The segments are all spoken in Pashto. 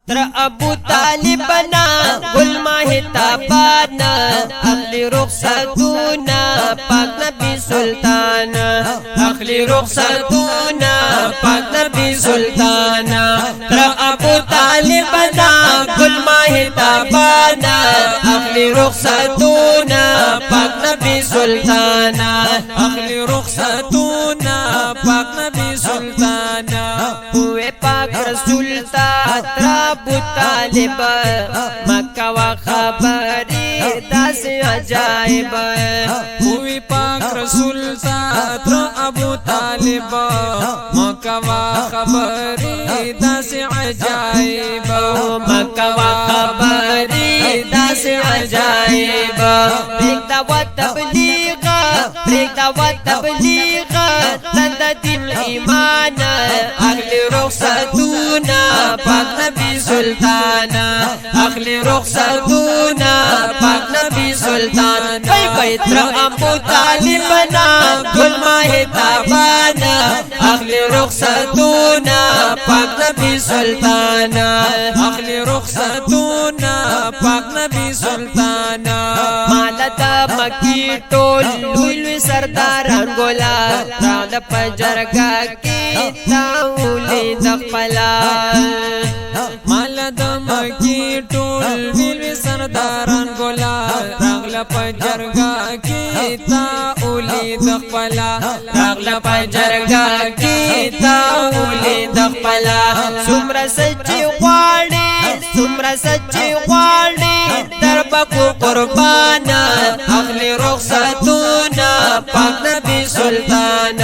تر ابو طالبنا گل ماهتابانا اخلی رخصتونا پاک نبی سلطان اخلی رخصتونا پاک نبی سلطان تر ابو طالبنا گل ماهتابانا اخلی رخصتونا پاک نبی سلطان اخلی رخصتونا پاک نبی سلطان ہوئے پاک رسول تا تر ابو طالب مکہ و خبری داس عجائب ہوئی پاک رسول تر ابو طالب مکہ و خبری داس عجائب مکہ و خبری داس عجائب پریک دا و تبلیغ پریک دا و تبلیغ تند دین ایمان اخلی رخصتونا پاک نبی سلطان اخلی رخصتونا پاک نبی سلطان بھائی تر ابو طالبنا گل ماہتابانا اخلی رخصتونا پاک نبی سلطان اخلی رخصتونا پاک نبی سلطان مالتا مکی ٹول لوی سرداران گولا راند پجرگا کی تاولی دخپلا مالا دمکی ټول ویلوی سرداران گولا راغلا پجرگا کی تاولی دخپلا راغلا پجرگا کی تاولی دخپلا سمرا سچی غواړي سمرا سچی غواړي دربکو قربانا اخلی رخصتونا پاک نبی سلطان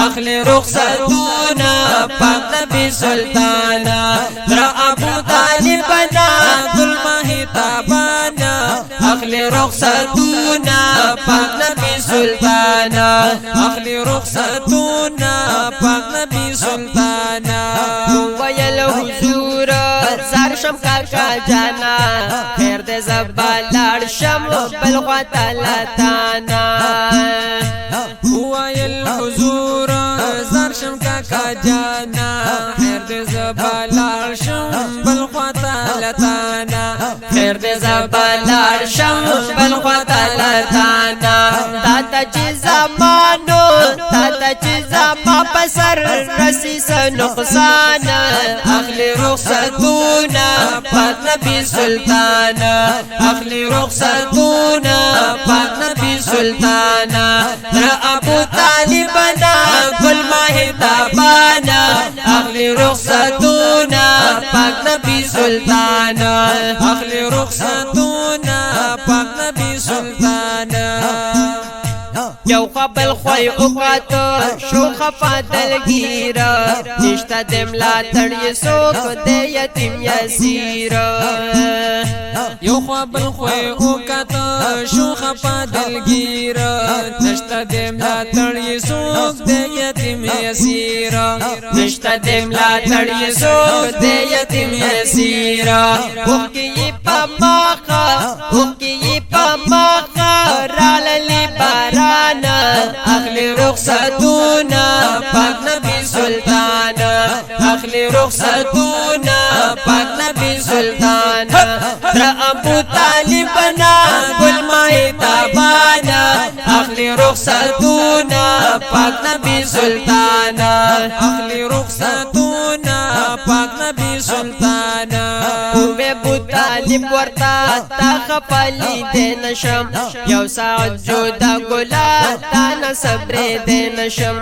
اخلی رخصتونا پاک نبی سلطان تر ابو طالبنا گل ماہتابانا اخلی رخصتونا پاک نبی سلطان اخلی رخصتونا پاک نبی سلطان ویل حضور زار شم کاکا جانا خیر دے زبالار شم بلغوا تالتانا ویل حضور زار شم کاکا جانا خیر دے زبالار شم بلغوا تالتانا خیر دے زبالار شم بلغوا تالتانا تاتا چی زمانو تاتا چی زمان پسر رسی سنقصان اخلی رخصتونا پاک نبی سلطان اخلی رخصتونا پاک نبی سلطان تر ابو طالبنا گل ماہتابانا اخلی رخصتونا پاک نبی سلطان اخلی رخصتونا پاک نبی سلطان یو قبل خوی اوقاتو شو خفا دلگیرا نشتا دملا تڑی سوک دے یتیم یسیر یو خوابل خوی اوکاتا شو خفا دلگیر نشتا دملا تڑی سوک دے یتیم یسیر نشتا دملا تڑی سوک دے یتیم یسیر اوکی پا ماقا اوکی پا ماقا راللی بارانا اخلی رخصتونا پاک نبی سلطان اخلی رخصتونا پاک نبی سلطان تر ابو طالبنا گل ماہتابانا اخلی رخصتونا پاک نبی سلطان اخلی رخصتونا پاک نبی سلطان اوے ابو طالب ورطا تا خپلی دے نشم یو ساعت جودا گلا تا نصبر دے نشم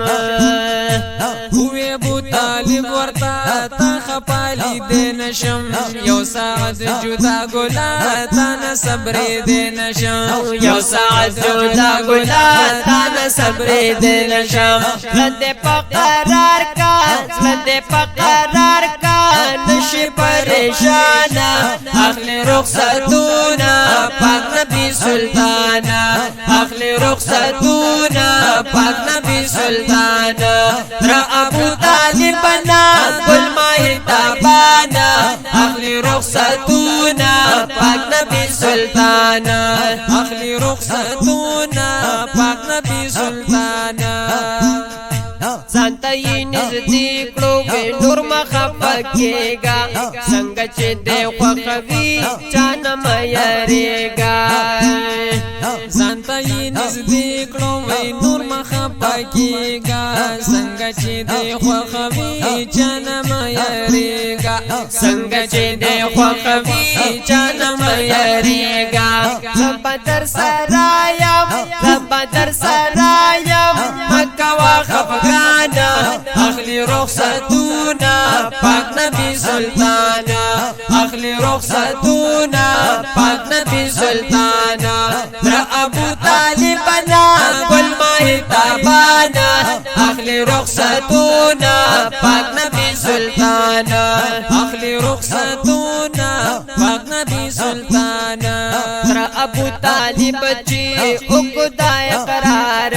ہوئے ابو طالب ورطا تا خپالی دے نشم یو ساعت جدا گلا تا نصبر دے نشم یو ساعت جودا گلا تا نصبر دے نشم رد پا قرار کا رد پا قرار کا نشی پریشان اخلی رخصتونا پاک نبی سلطان اخلی رخصتونا پاک نبی سلطان تر ابو طالبنا گل ماہتابانا اخلی رخصتونا پاک نبی سلطان اخلی رخصتونا پاک نبی سلطان سانتا یہ نزدیک لو نور مخفا کیگا سنگ څنګه چې دی خوښوي چانه مه یریږه ځانته یې نږدې کړو وای نور مه خفه کېږه څنګه چې دی خوښوي چانه مه یریږه څنګه چې دی خوښوي چانه مه یریږه زه به در سره یم زه به در سره یم مه کوه خفګانه اخلي رخصتونه پاک نبي سلطانه اخلي رخصتونه پاک نبي سلطانه در ابو طالبنا گل ماهتابانا اخلي رخصتونه پاک نبي سلطانه اخلي رخصتونه پاک نبي سلطانه در ابو طالب چی اقدا اقرار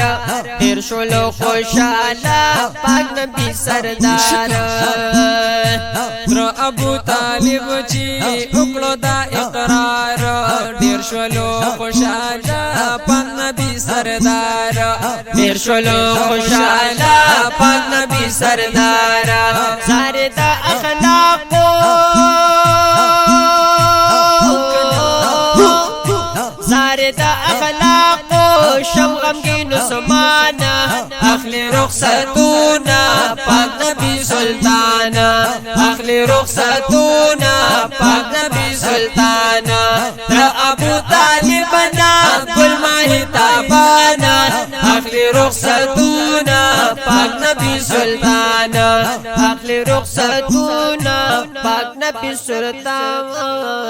دیر شلو خوشالا پاک نبی سردار در ابو طالب چی اقلو دا اقرار دیر شلو خوشالا پاک نبی سردار دیر شلو خوشالا پاک نبی سردار زار دا اخلاقو دا اخلاقو شم غمگینو سمانا اخلی رخصتونا پاک نبی سلطانا اخلی رخصتونا پاک نبی سلطانا در ابو طالبنا گل ماهتابانا اخلی رخصتونا پاک نبی سلطانا اخلی رخصتونا پاک نبی سلطانا